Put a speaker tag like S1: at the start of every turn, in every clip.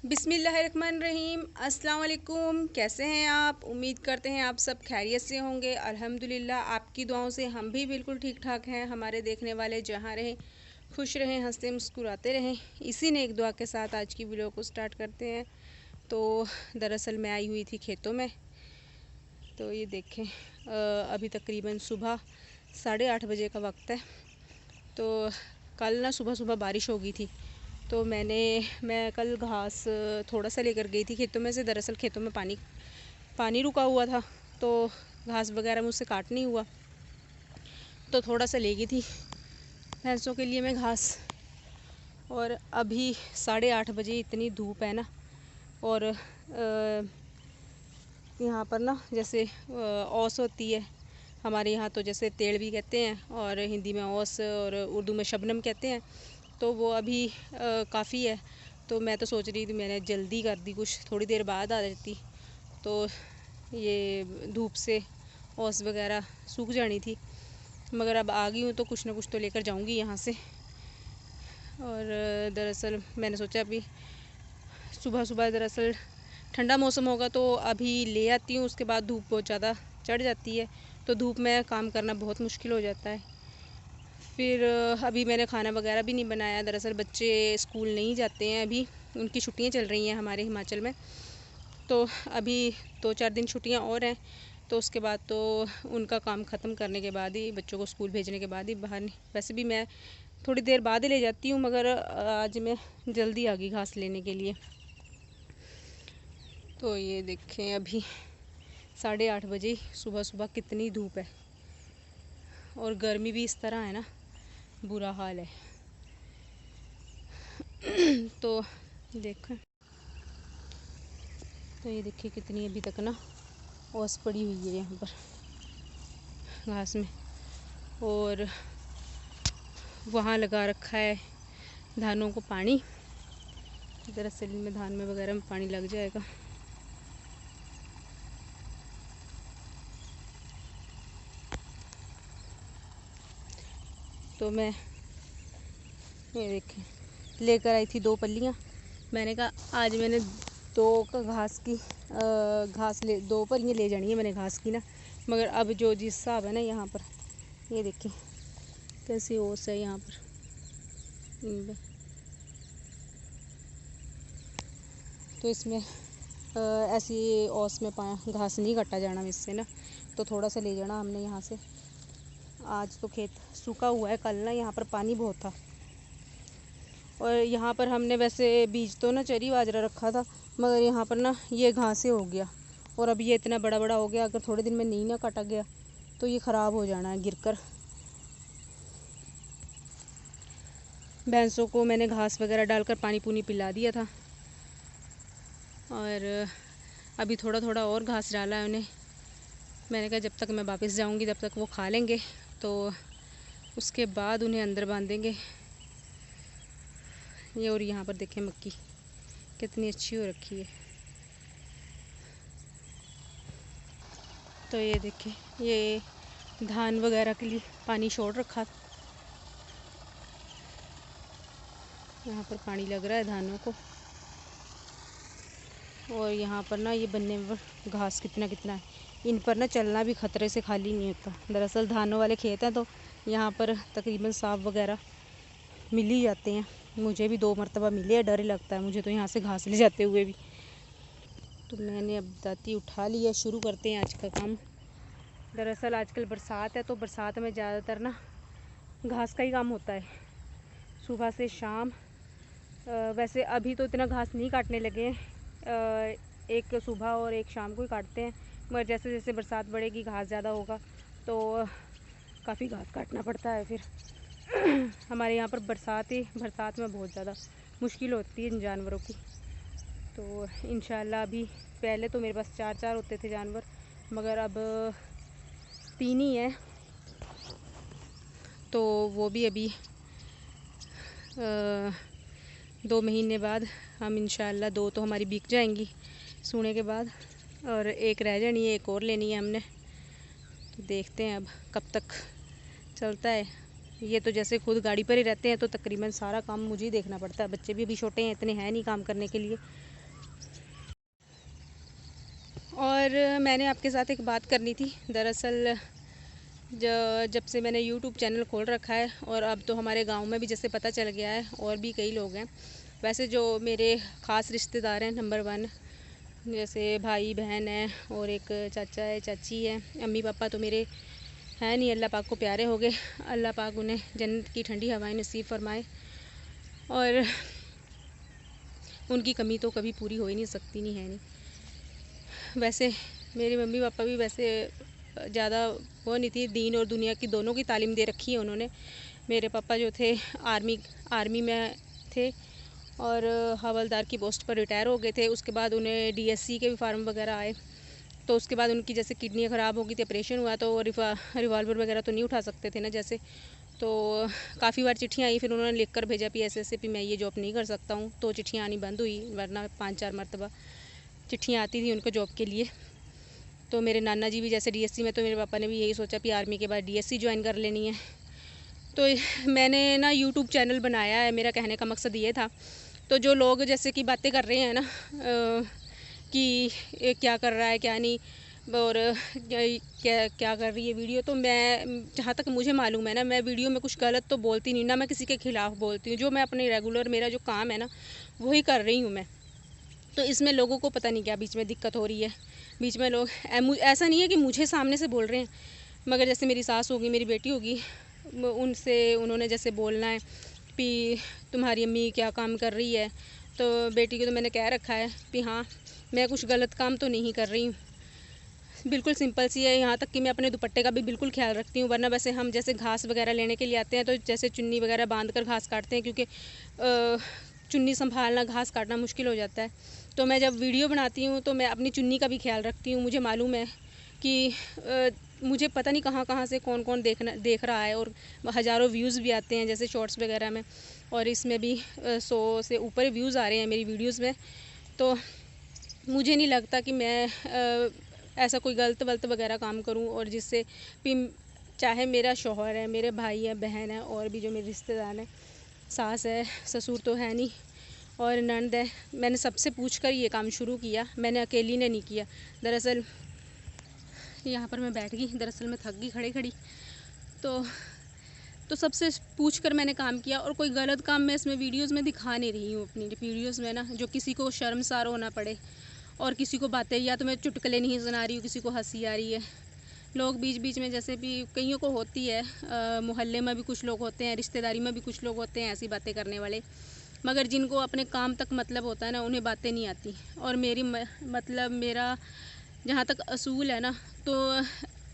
S1: बिस्मिल्लाहिर्रहमानिर्रहीम। अस्सलाम वालेकुम। कैसे हैं आप? उम्मीद करते हैं आप सब खैरियत से होंगे। अल्हम्दुलिल्लाह आपकी दुआओं से हम भी बिल्कुल ठीक ठाक हैं। हमारे देखने वाले जहाँ रहें खुश रहें, हंसते मुस्कुराते रहें। इसी ने एक दुआ के साथ आज की वीडियो को स्टार्ट करते हैं। तो दरअसल मैं आई हुई थी खेतों में, तो ये देखें अभी तकरीबन सुबह 8:30 बजे का वक्त है। तो कल ना सुबह सुबह बारिश हो गई थी, तो मैं कल घास थोड़ा सा लेकर गई थी खेतों में से। दरअसल खेतों में पानी रुका हुआ था, तो घास वगैरह मुझसे काट नहीं हुआ, तो थोड़ा सा ले गई थी भैंसों के लिए मैं घास। और अभी 8:30 बजे इतनी धूप है ना, और यहाँ पर ना जैसे औस होती है हमारे यहाँ, तो जैसे तेड़ भी कहते हैं, और हिंदी में औस और उर्दू में शबनम कहते हैं। तो वो अभी काफ़ी है। तो मैं तो सोच रही थी मैंने जल्दी कर दी, कुछ थोड़ी देर बाद आ जाती तो ये धूप से औस वगैरह सूख जानी थी। मगर अब आ गई हूँ तो कुछ ना कुछ तो लेकर जाऊँगी यहाँ से। और दरअसल मैंने सोचा अभी सुबह सुबह दरअसल ठंडा मौसम होगा तो अभी ले आती हूँ, उसके बाद धूप बहुत ज़्यादा चढ़ जाती है, तो धूप में काम करना बहुत मुश्किल हो जाता है। फिर अभी मैंने खाना वगैरह भी नहीं बनाया। दरअसल बच्चे स्कूल नहीं जाते हैं, अभी उनकी छुट्टियां चल रही हैं हमारे हिमाचल में। तो अभी 2-4 दिन छुट्टियां और हैं, तो उसके बाद तो उनका काम ख़त्म करने के बाद ही, बच्चों को स्कूल भेजने के बाद ही बाहर। वैसे भी मैं थोड़ी देर बाद ही ले जाती हूँ, मगर आज मैं जल्दी आ गई घास लेने के लिए। तो ये देखें अभी 8:30 बजे सुबह सुबह कितनी धूप है, और गर्मी भी इस तरह है ना, बुरा हाल है। तो देखें, तो ये देखिए कितनी अभी तक ना ओस पड़ी हुई है यहाँ पर घास में। और वहाँ लगा रखा है धानों को पानी। दरअसल इनमें धान में वगैरह में पानी लग जाएगा। तो मैं ये देखें लेकर आई थी 2 पल्लियाँ। मैंने कहा आज मैंने 2 का घास की घास ले 2 पल्लियाँ ले जानी है मैंने घास की ना। मगर अब जो जिस हिसाब है ना यहाँ पर, ये देखें कैसी ओस है यहाँ पर इनमें। तो इसमें ऐसी ओस में घास नहीं काटा जाना इससे ना, तो थोड़ा सा ले जाना हमने यहाँ से। आज तो खेत सूखा हुआ है, कल ना यहाँ पर पानी बहुत था। और यहाँ पर हमने वैसे बीज तो ना चरी बाजरा रखा था, मगर यहाँ पर ना ये घास हो गया, और अब ये इतना बड़ा बड़ा हो गया। अगर थोड़े दिन में नहीं ना काटा गया तो ये ख़राब हो जाना है गिरकर। भैंसों को मैंने घास वगैरह डालकर पानी पूनी पिला दिया था, और अभी थोड़ा थोड़ा और घास डाला है उन्हें। मैंने कहा जब तक मैं वापस जाऊंगी तब तक वो खा लेंगे, तो उसके बाद उन्हें अंदर बांधेंगे। ये और यहाँ पर देखें मक्की कितनी अच्छी हो रखी है। तो ये देखें ये धान वगैरह के लिए पानी छोड़ रखा, यहाँ पर पानी लग रहा है धानों को। और यहाँ पर ना ये बनने में घास कितना कितना है, इन पर ना चलना भी ख़तरे से खाली नहीं होता। दरअसल धानों वाले खेत हैं, तो यहाँ पर तकरीबन सांप वगैरह मिल ही जाते हैं। मुझे भी 2 मरतबा मिले हैं, डर ही लगता है मुझे तो यहाँ से घास ले जाते हुए भी। तो मैंने अब दाती उठा ली है, शुरू करते हैं आज का काम। दरअसल आजकल बरसात है, तो बरसात में ज़्यादातर ना घास का ही काम होता है सुबह से शाम। वैसे अभी तो इतना घास नहीं काटने लगे हैं, एक सुबह और एक शाम को ही काटते हैं। मगर जैसे जैसे बरसात बढ़ेगी घास ज़्यादा होगा तो काफ़ी घास काटना पड़ता है। फिर हमारे यहाँ पर बरसात में बहुत ज़्यादा मुश्किल होती है इन जानवरों की। तो इंशाल्लाह अभी, पहले तो मेरे पास 4 होते थे जानवर, मगर अब 3 ही हैं। तो वो भी अभी 2 महीने बाद हम इंशाल्लाह 2 तो हमारी बिक जाएंगी सूने के बाद, और एक रह जानी है, एक और लेनी है हमने। तो देखते हैं अब कब तक चलता है। ये तो जैसे खुद गाड़ी पर ही रहते हैं, तो तकरीबन सारा काम मुझे ही देखना पड़ता है। बच्चे भी अभी छोटे हैं, इतने हैं नहीं काम करने के लिए, और मैंने आपके साथ एक बात करनी थी। दरअसल जब से मैंने यूट्यूब चैनल खोल रखा है और अब तो हमारे गांव में भी जैसे पता चल गया है, और भी कई लोग हैं। वैसे जो मेरे ख़ास रिश्तेदार हैं नंबर 1, जैसे भाई बहन है और एक चाचा है, चाची है। अम्मी पापा तो मेरे हैं नहीं, अल्लाह पाक को प्यारे हो गए। अल्लाह पाक उन्हें जन्नत की ठंडी हवाएं नसीब फरमाए, और उनकी कमी तो कभी पूरी हो ही नहीं सकती, नहीं है नहीं। वैसे मेरे मम्मी पापा भी वैसे ज़्यादा वो नहीं थी, दीन और दुनिया की दोनों की तालीम दे रखी है उन्होंने। मेरे पापा जो थे आर्मी में थे और हवलदार की पोस्ट पर रिटायर हो गए थे। उसके बाद उन्हें डीएससी के भी फार्म वगैरह आए, तो उसके बाद उनकी जैसे किडनी ख़राब हो गई थी, ऑपरेशन हुआ, तो रिवॉल्वर वगैरह तो नहीं उठा सकते थे ना जैसे। तो काफ़ी बार चिट्ठियाँ आई, फिर उन्होंने लिख कर भेजा भी ऐसे भी मैं ये जॉब नहीं कर सकता हूँ, तो चिट्ठियाँ आनी बंद हुई, वरना 5-4 मरतबा चिट्ठियाँ आती थी उनको जॉब के लिए। तो मेरे नाना जी भी जैसे डीएससी में, तो मेरे पापा ने भी यही सोचा कि आर्मी के बाद डीएससी ज्वाइन कर लेनी है। तो मैंने ना यूट्यूब चैनल बनाया है, मेरा कहने का मकसद ये था। तो जो लोग जैसे कि बातें कर रहे हैं ना कि क्या कर रहा है क्या नहीं, और क्या क्या कर रही है वीडियो, तो मैं जहाँ तक मुझे मालूम है ना, मैं वीडियो में कुछ गलत तो बोलती नहीं ना, मैं किसी के ख़िलाफ़ बोलती हूँ। जो मैं अपने रेगुलर मेरा जो काम है ना वही कर रही हूँ मैं। तो इसमें लोगों को पता नहीं क्या बीच में दिक्कत हो रही है। बीच में लोग ऐसा नहीं है कि मुझे सामने से बोल रहे हैं, मगर जैसे मेरी सास होगी, मेरी बेटी होगी, उनसे उन्होंने जैसे बोलना है कि तुम्हारी अम्मी क्या काम कर रही है। तो बेटी को तो मैंने कह रखा है कि हाँ, मैं कुछ गलत काम तो नहीं कर रही हूँ, बिल्कुल सिंपल सी है। यहाँ तक कि मैं अपने दुपट्टे का भी बिल्कुल ख्याल रखती हूँ, वरना वैसे हम जैसे घास वगैरह लेने के लिए आते हैं तो जैसे चुन्नी वगैरह बांध कर घास काटते हैं, क्योंकि चुन्नी संभालना, घास काटना मुश्किल हो जाता है। तो मैं जब वीडियो बनाती हूँ तो मैं अपनी चुन्नी का भी ख्याल रखती हूँ। मुझे मालूम है कि मुझे पता नहीं कहाँ कहाँ से कौन कौन देख रहा है, और हज़ारों व्यूज़ भी आते हैं जैसे शॉर्ट्स वगैरह में, और इसमें भी 100 से ऊपर व्यूज़ आ रहे हैं मेरी वीडियोज़ में। तो मुझे नहीं लगता कि मैं ऐसा कोई गलत वलत वगैरह काम करूं, और जिससे भी चाहे मेरा शौहर है, मेरे भाई है, बहन है, और भी जो मेरे रिश्तेदार हैं, सास है, ससुर तो है नहीं, और ननद है, मैंने सबसे पूछ कर ये काम शुरू किया, मैंने अकेली ने नहीं किया। दरअसल यहाँ पर मैं बैठ गई, दरअसल मैं थक गई खड़ी खड़ी, तो सबसे पूछ कर मैंने काम किया। और कोई गलत काम मैं इसमें वीडियोस में दिखा नहीं रही हूँ अपनी वीडियोस में ना, जो किसी को शर्मसार होना पड़े, और किसी को बातें, या तो मैं चुटकुले नहीं सुना रही हूँ, किसी को हंसी आ रही है। लोग बीच बीच में जैसे भी कईयों को होती है, मोहल्ले में भी कुछ लोग होते हैं, रिश्तेदारी में भी कुछ लोग होते हैं ऐसी बातें करने वाले, मगर जिनको अपने काम तक मतलब होता है ना, उन्हें बातें नहीं आती। और मतलब मेरा जहाँ तक असूल है ना, तो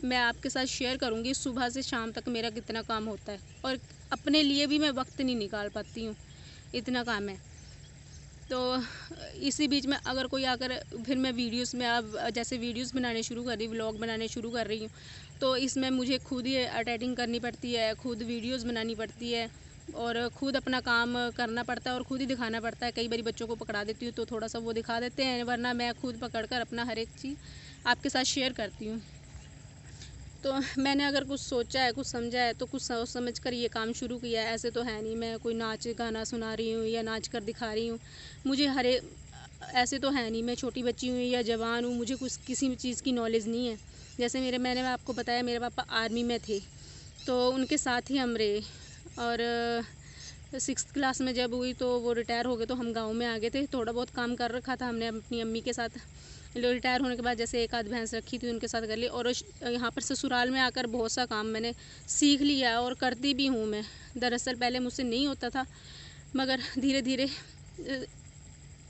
S1: मैं आपके साथ शेयर करूँगी सुबह से शाम तक मेरा कितना काम होता है, और अपने लिए भी मैं वक्त नहीं निकाल पाती हूँ, इतना काम है। तो इसी बीच में अगर कोई आकर, फिर मैं वीडियोस में अब जैसे वीडियोस बनाने शुरू कर रही, व्लॉग बनाने शुरू कर रही हूँ, तो इसमें मुझे खुद ही एडिटिंग करनी पड़ती है, खुद वीडियोस बनानी पड़ती है, और खुद अपना काम करना पड़ता है, और खुद ही दिखाना पड़ता है। कई बार बच्चों को पकड़ा देती हूँ तो थोड़ा सा वो दिखा देते हैं, वरना मैं खुद पकड़ कर अपना हर एक चीज़ आपके साथ शेयर करती हूँ। तो मैंने अगर कुछ सोचा है, कुछ समझा है, तो कुछ सोच समझ कर ये काम शुरू किया है। ऐसे तो है नहीं मैं कोई नाच गाना सुना रही हूँ या नाच कर दिखा रही हूँ। मुझे ऐसे तो है नहीं मैं छोटी बच्ची हूँ या जवान हूँ, मुझे कुछ किसी चीज़ की नॉलेज नहीं है। जैसे मैंने आपको बताया मेरे पापा आर्मी में थे, तो उनके साथ ही हम रहे, और 6th क्लास में जब हुई तो वो रिटायर हो गए, तो हम गाँव में आ गए थे। थोड़ा बहुत काम कर रखा था हमने अपनी अम्मी के साथ। रिटायर होने के बाद जैसे एक आध भैंस रखी थी उनके साथ कर ली, और यहाँ पर ससुराल में आकर बहुत सा काम मैंने सीख लिया और करती भी हूँ मैं। दरअसल पहले मुझसे नहीं होता था, मगर धीरे धीरे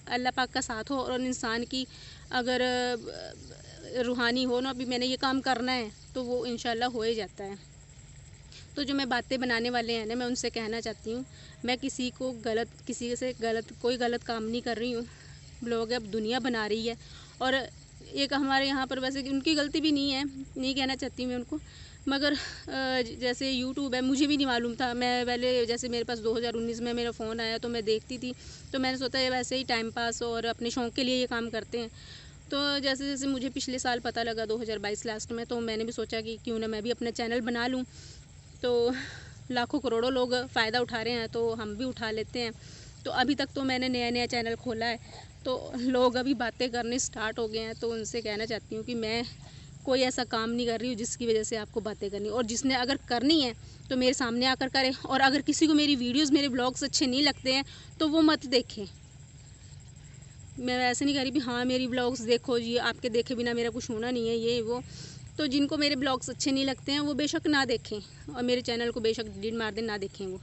S1: अल्लाह पाक का साथ हो और इंसान की अगर रूहानी हो ना, अभी मैंने ये काम करना है तो वो इंशाल्लाह हो ही जाता है। तो जो मैं बातें बनाने वाले हैं ना, मैं उनसे कहना चाहती हूँ, मैं किसी से कोई गलत काम नहीं कर रही हूँ। लोग अब दुनिया बना रही है, और एक हमारे यहाँ पर वैसे उनकी गलती भी नहीं है, नहीं कहना चाहती मैं उनको, मगर जैसे यूट्यूब है, मुझे भी नहीं मालूम था। मैं पहले जैसे मेरे पास 2019 में मेरा फ़ोन आया तो मैं देखती थी, तो मैंने सोचा ये वैसे ही टाइम पास और अपने शौक़ के लिए ये काम करते हैं। तो जैसे जैसे मुझे पिछले साल पता लगा 2022 लास्ट में, तो मैंने भी सोचा कि क्यों ना मैं भी अपना चैनल बना लूँ। तो लाखों करोड़ों लोग फ़ायदा उठा रहे हैं तो हम भी उठा लेते हैं। तो अभी तक तो मैंने नया चैनल खोला है, तो लोग अभी बातें करने स्टार्ट हो गए हैं, तो उनसे कहना चाहती हूँ कि मैं कोई ऐसा काम नहीं कर रही हूँ जिसकी वजह से आपको बातें करनी, और जिसने अगर करनी है तो मेरे सामने आकर करे। और अगर किसी को मेरी वीडियोस, मेरे ब्लॉग्स अच्छे नहीं लगते हैं तो वो मत देखें। मैं ऐसे नहीं कह रही भी हाँ मेरी ब्लॉग्स देखो जी, आपके देखे बिना मेरा कुछ होना नहीं है ये वो। तो जिनको मेरे ब्लॉग्स अच्छे नहीं लगते हैं वो बेशक ना देखें, और मेरे चैनल को बेशक डिलीट मार दें, ना देखें। वो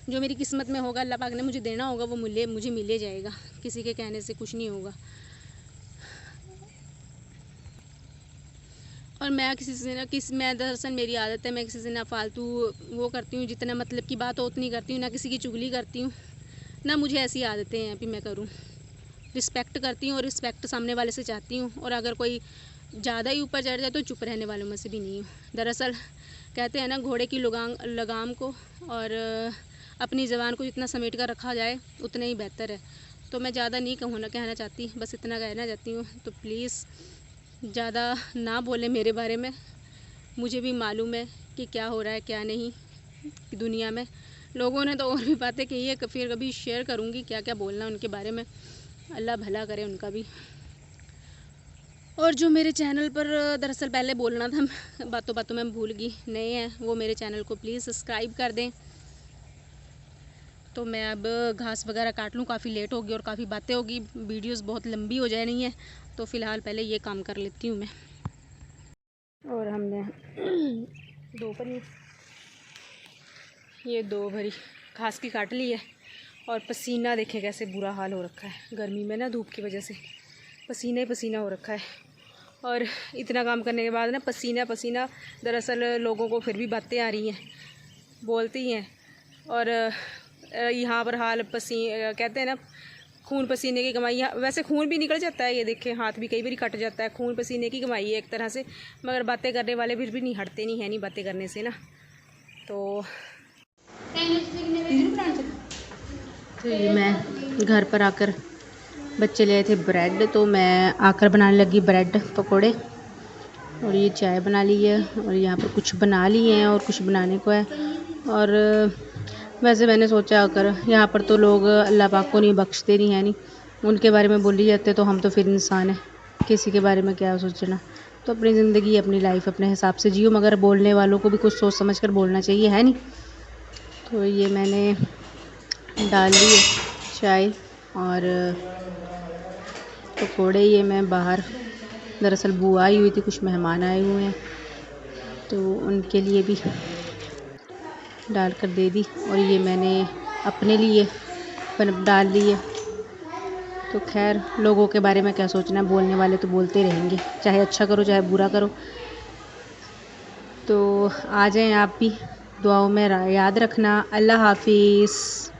S1: जो मेरी किस्मत में होगा, अल्लाह पाक ने मुझे देना होगा, वो मुझे मिले जाएगा। किसी के कहने से कुछ नहीं होगा। और मैं किसी से ना मैं दरअसल मेरी आदत है, मैं किसी से ना फालतू वो करती हूँ, जितना मतलब की बात हो उतनी करती हूँ, ना किसी की चुगली करती हूँ, ना मुझे ऐसी आदतें हैं कि मैं करूँ। रिस्पेक्ट करती हूँ और रिस्पेक्ट सामने वाले से चाहती हूँ। और अगर कोई ज़्यादा ही ऊपर चढ़ जाए तो चुप रहने वालों में से भी नहीं हूँ। दरअसल कहते हैं ना, घोड़े की लगाम को और अपनी ज़बान को जितना समेट कर रखा जाए उतना ही बेहतर है। तो मैं ज़्यादा नहीं कहना चाहती, बस इतना कहना चाहती हूँ। तो प्लीज़ ज़्यादा ना बोलें मेरे बारे में। मुझे भी मालूम है कि क्या हो रहा है क्या नहीं दुनिया में। लोगों ने तो और भी बातें कही है, फिर कभी शेयर करूँगी क्या क्या बोलना उनके बारे में। अल्लाह भला करे उनका भी। और जो मेरे चैनल पर दरअसल पहले बोलना था, बातों बातों में भूल गई, नए हैं वो मेरे चैनल को प्लीज़ सब्सक्राइब कर दें। तो मैं अब घास वगैरह काट लूँ, काफ़ी लेट होगी और काफ़ी बातें होगी, वीडियोस बहुत लंबी हो जा रही हैं। तो फ़िलहाल पहले ये काम कर लेती हूँ मैं। और हमने ये 2 भरी घास की काट ली है। और पसीना देखें कैसे बुरा हाल हो रखा है, गर्मी में ना धूप की वजह से पसीना ही पसीना हो रखा है। और इतना काम करने के बाद ना पसीना दरअसल लोगों को फिर भी बातें आ रही हैं, बोलती हैं। और यहाँ पर हाल कहते हैं ना, खून पसीने की कमाई। वैसे खून भी निकल जाता है, ये देखें हाथ भी कई बार कट जाता है। खून पसीने की कमाई है एक तरह से, मगर बातें करने वाले फिर भी नहीं हटते नहीं है, नहीं बातें करने से ना। तो ये मैं घर पर आकर, बच्चे ले आए थे ब्रेड, तो मैं आकर बनाने लगी ब्रेड पकोड़े। और ये चाय बना ली है, और यहाँ पर कुछ बना लिए हैं और कुछ बनाने को है। और वैसे मैंने सोचा अगर यहाँ पर तो लोग अल्लाह पाक को नहीं बख्शते नहीं है, नहीं उनके बारे में बोली जाते, तो हम तो फिर इंसान हैं, किसी के बारे में क्या सोचना। तो अपनी ज़िंदगी, अपनी लाइफ अपने हिसाब से जियो, मगर बोलने वालों को भी कुछ सोच समझ कर बोलना चाहिए, है नहीं। तो ये मैंने डाल ली है चाय और पकोड़े। ये मैं बाहर, दरअसल बुआ आई हुई थी, कुछ मेहमान आए हुए हैं, तो उनके लिए भी डाल कर दे दी। और ये मैंने अपने लिए डाल ली है। तो खैर, लोगों के बारे में क्या सोचना, बोलने वाले तो बोलते रहेंगे, चाहे अच्छा करो चाहे बुरा करो। तो आ जाएं आप भी, दुआओं में याद रखना। अल्लाह हाफिज़।